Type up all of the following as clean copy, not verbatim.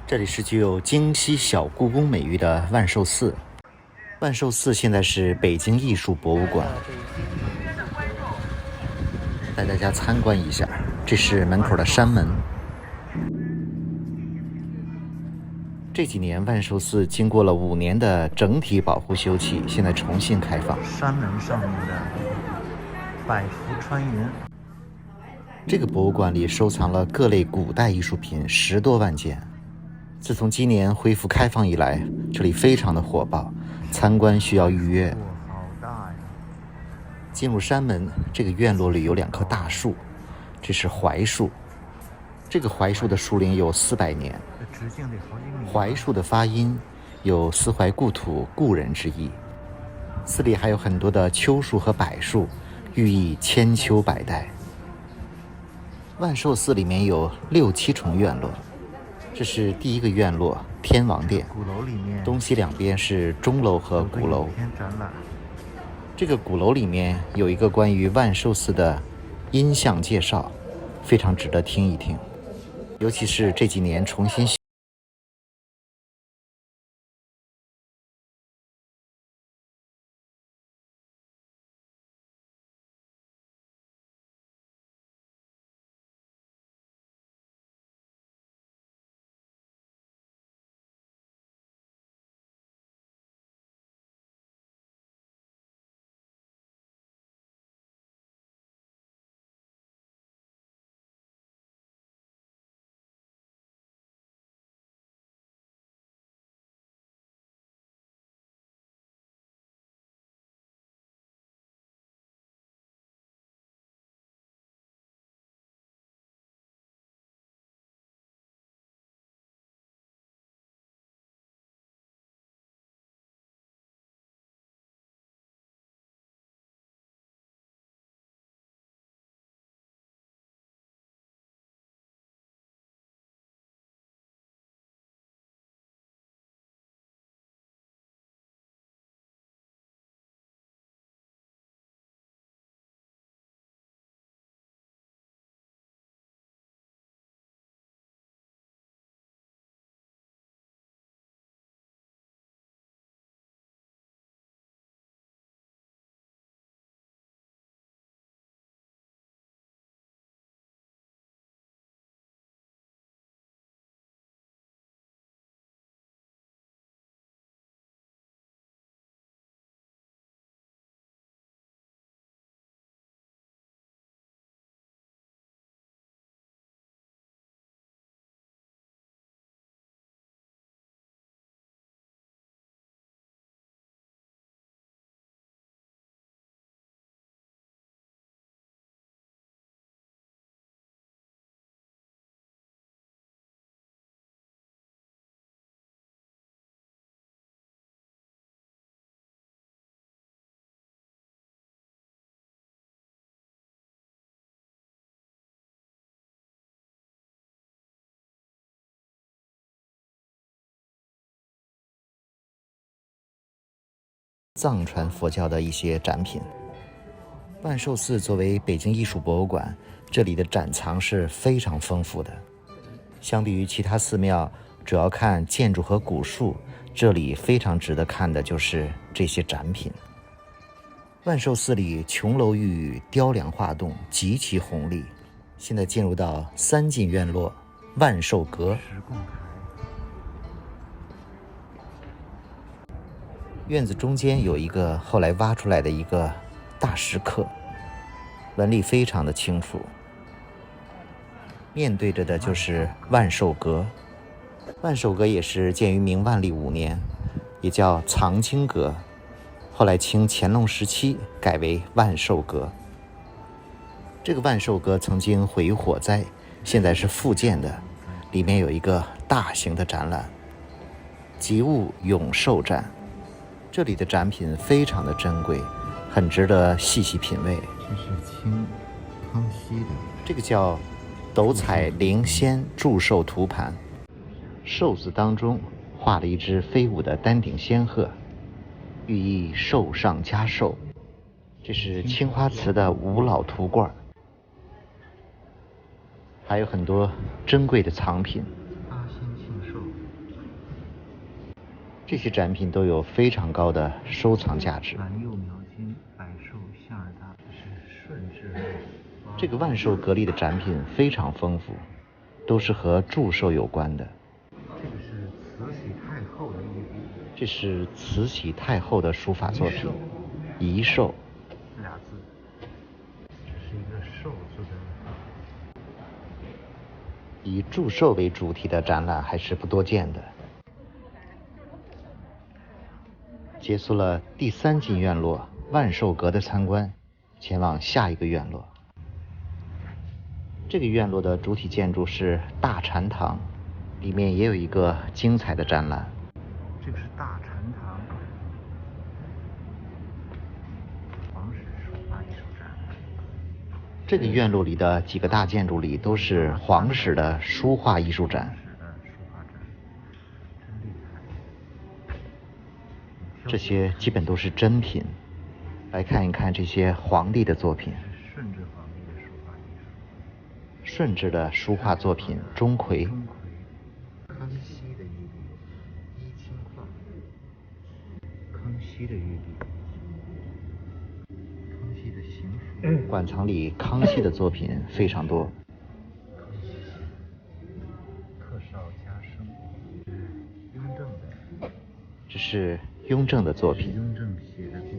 这里是具有京西小故宫美誉的万寿寺。万寿寺现在是北京艺术博物馆，带大家参观一下。这是门口的山门。这几年万寿寺经过了5年的整体保护修葺，现在重新开放。山门上面的百福穿云。这个博物馆里收藏了各类古代艺术品10多万件。自从今年恢复开放以来，这里非常的火爆，参观需要预约。进入山门，这个院落里有2棵大树，这是槐树。这个槐树的树龄有400年。槐树的发音有思怀故土故人之意。寺里还有很多的秋树和柏树，寓意千秋百代。万寿寺里面有6、7重院落。这是第一个院落天王殿，鼓楼里面东西两边是钟楼和鼓楼。这个鼓楼里面有一个关于万寿寺的音像介绍，非常值得听一听，尤其是这几年重新藏传佛教的一些展品。万寿寺作为北京艺术博物馆，这里的展藏是非常丰富的。相比于其他寺庙主要看建筑和古树，这里非常值得看的就是这些展品。万寿寺里琼楼玉宇，雕梁画栋，极其宏丽。现在进入到3进院落万寿阁。院子中间有一个后来挖出来的一个大石刻，纹理非常的清楚。面对着的就是万寿阁。万寿阁也是建于明万历5年，也叫藏经阁，后来清乾隆时期改为万寿阁。这个万寿阁曾经毁于火灾，现在是复建的，里面有一个大型的展览吉物永寿展。这里的展品非常的珍贵，很值得细细品味。这是清康熙的，这个叫斗彩灵仙祝寿图盘，寿字当中画了一只飞舞的丹顶仙鹤，寓意寿上加寿。这是青花瓷的五老图罐，还有很多珍贵的藏品。8仙庆寿，这些展品都有非常高的收藏价值。蓝釉描金，百寿象耳大，是顺治。这个万寿阁里的展品非常丰富，都是和祝寿有关的。这个是慈禧太后的御笔，这是慈禧太后的书法作品，遗寿俩字，这是一个寿字的。以祝寿为主题的展览还是不多见的。结束了第3进院落万寿阁的参观，前往下一个院落。这个院落的主体建筑是大禅堂，里面也有一个精彩的展览。这个是大禅堂，皇室书法艺术展。这个院落里的几个大建筑里都是皇室的书画艺术展。这些基本都是真品。来看一看这些皇帝的作品。顺治皇帝的书法艺术。顺治的书画作品钟馗。康熙的御笔一清画。康熙的御笔。康熙的行书。馆藏里康熙的作品非常多。克绍嘉生。雍正的。这是雍正的作品。雍正写的多，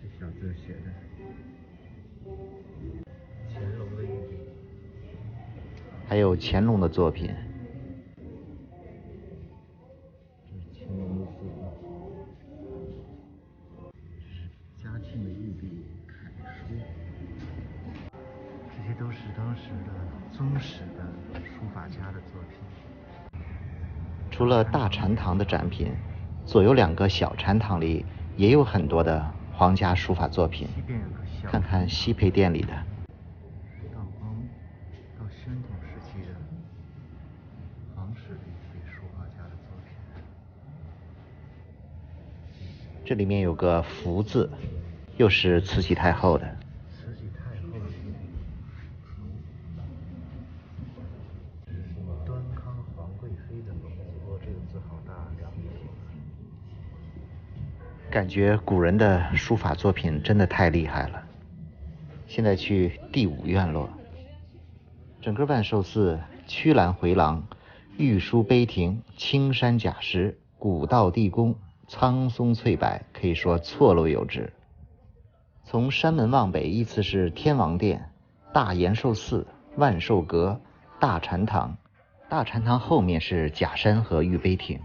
这小字写的。乾隆的御笔。还有乾隆的作品。这是乾隆的字。这是嘉庆的御笔楷书。这些都是当时的宗室的书法家的作品。除了大禅堂的展品，左右2个小禅堂里也有很多的皇家书法作品。看看西培殿里的。道光到宣统时期的皇室的一些书画家的作品。这里面有个福字，又是慈禧太后的。慈禧太后的御笔。这是端康皇贵妃的龙字，不过这个字好大，2米多。感觉古人的书法作品真的太厉害了。现在去第5院落。整个万寿寺曲栏回廊，玉书碑亭，青山假石，古道地宫，苍松翠柏，可以说错落有致。从山门往北依次是天王殿、大延寿寺、万寿阁、大禅堂。大禅堂后面是假山和玉碑亭。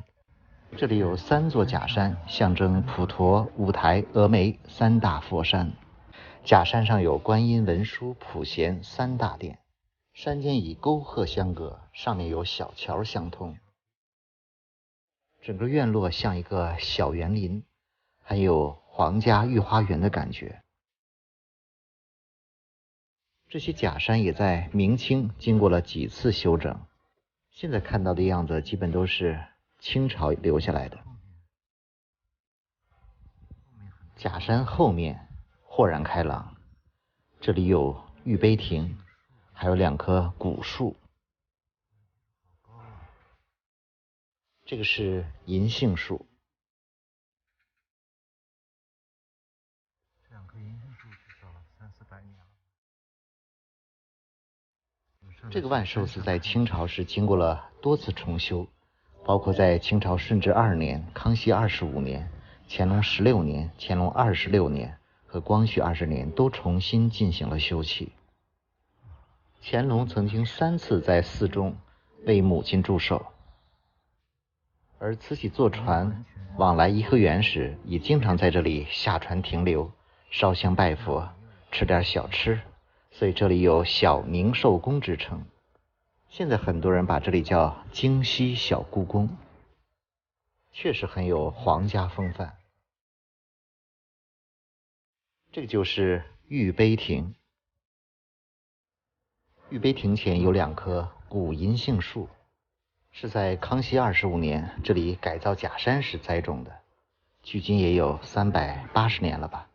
这里有3座假山，象征普陀、五台、峨眉3大佛山。假山上有观音、文殊、普贤3大殿，山间以沟壑相隔，上面有小桥相通。整个院落像一个小园林，很有皇家御花园的感觉。这些假山也在明清经过了几次修整，现在看到的样子基本都是清朝留下来的。假山后面豁然开朗，这里有玉碑亭，还有2棵古树。这个是银杏树。这2棵银杏树至少300-400年了。这个万寿寺在清朝是经过了多次重修，包括在清朝顺治2年、康熙25年、乾隆16年、乾隆26年和光绪20年都重新进行了修葺。乾隆曾经3次在寺中为母亲祝寿，而慈禧坐船往来颐和园时，也经常在这里下船停留，烧香拜佛，吃点小吃，所以这里有小宁寿宫之称。现在很多人把这里叫京西小故宫，确实很有皇家风范。这个就是玉碑亭。玉碑亭前有2棵古银杏树，是在康熙25年这里改造假山时栽种的，距今也有380年了吧。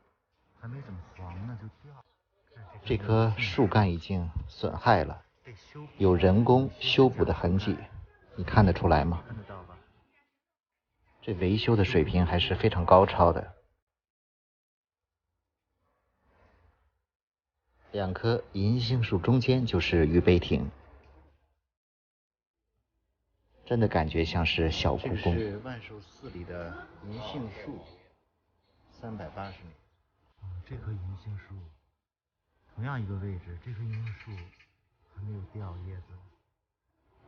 还没怎么黄呢就掉。这棵树干已经损害了，有人工修补的痕迹，你看得出来吗？看得到吧。这维修的水平还是非常高超的。2棵银杏树中间就是御碑亭，真的感觉像是小故宫。这是万寿寺里的银杏树，380米。这棵银杏树，同样一个位置，这棵银杏树还没有掉叶子。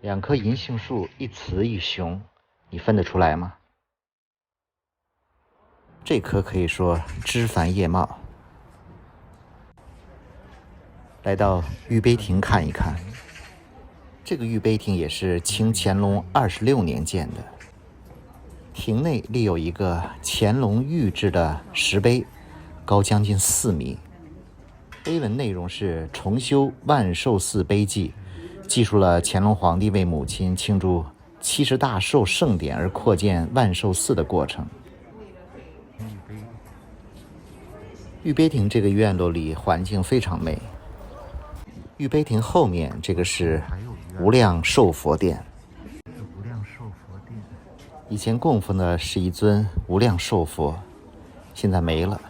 2棵银杏树，一雌一雄，你分得出来吗？这棵可以说枝繁叶茂。来到御碑亭看一看，这个御碑亭也是清乾隆26年建的。亭内立有一个乾隆御制的石碑，高将近4米。碑文内容是重修万寿寺碑记，记述了乾隆皇帝为母亲庆祝70大寿盛典而扩建万寿寺的过程。御碑亭这个院落里环境非常美。御碑亭后面这个是无量寿佛殿。无量寿佛殿以前供奉的是一尊无量寿佛，现在没了。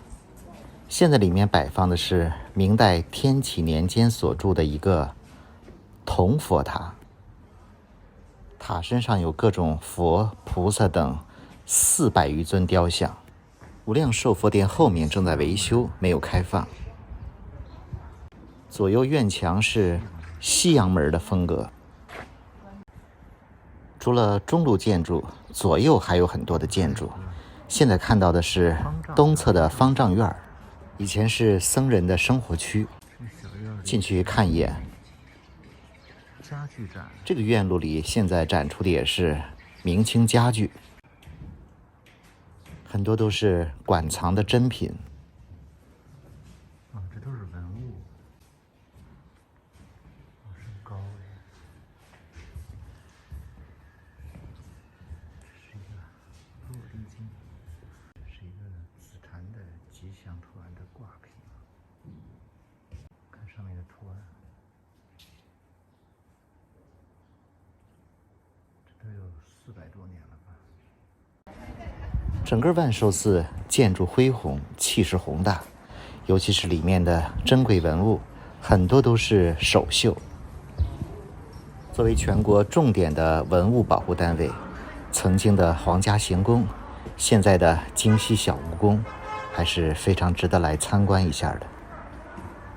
现在里面摆放的是明代天启年间所筑的一个铜佛塔，塔身上有各种佛、菩萨等400余尊雕像。无量寿佛殿后面正在维修，没有开放。左右院墙是西洋门的风格。除了中路建筑，左右还有很多的建筑。现在看到的是东侧的方丈院，以前是僧人的生活区。进去看一眼。家具展，这个院落里现在展出的也是明清家具，很多都是馆藏的珍品。这都是文物，真高哎！是一个落地镜，是一个紫檀的吉祥图案的挂屏，看上面的图案，这都有400多年了吧。整个万寿寺建筑恢宏，气势宏大，尤其是里面的珍贵文物，很多都是首秀。作为全国重点的文物保护单位，曾经的皇家行宫，现在的京西小蜈蚣，还是非常值得来参观一下的。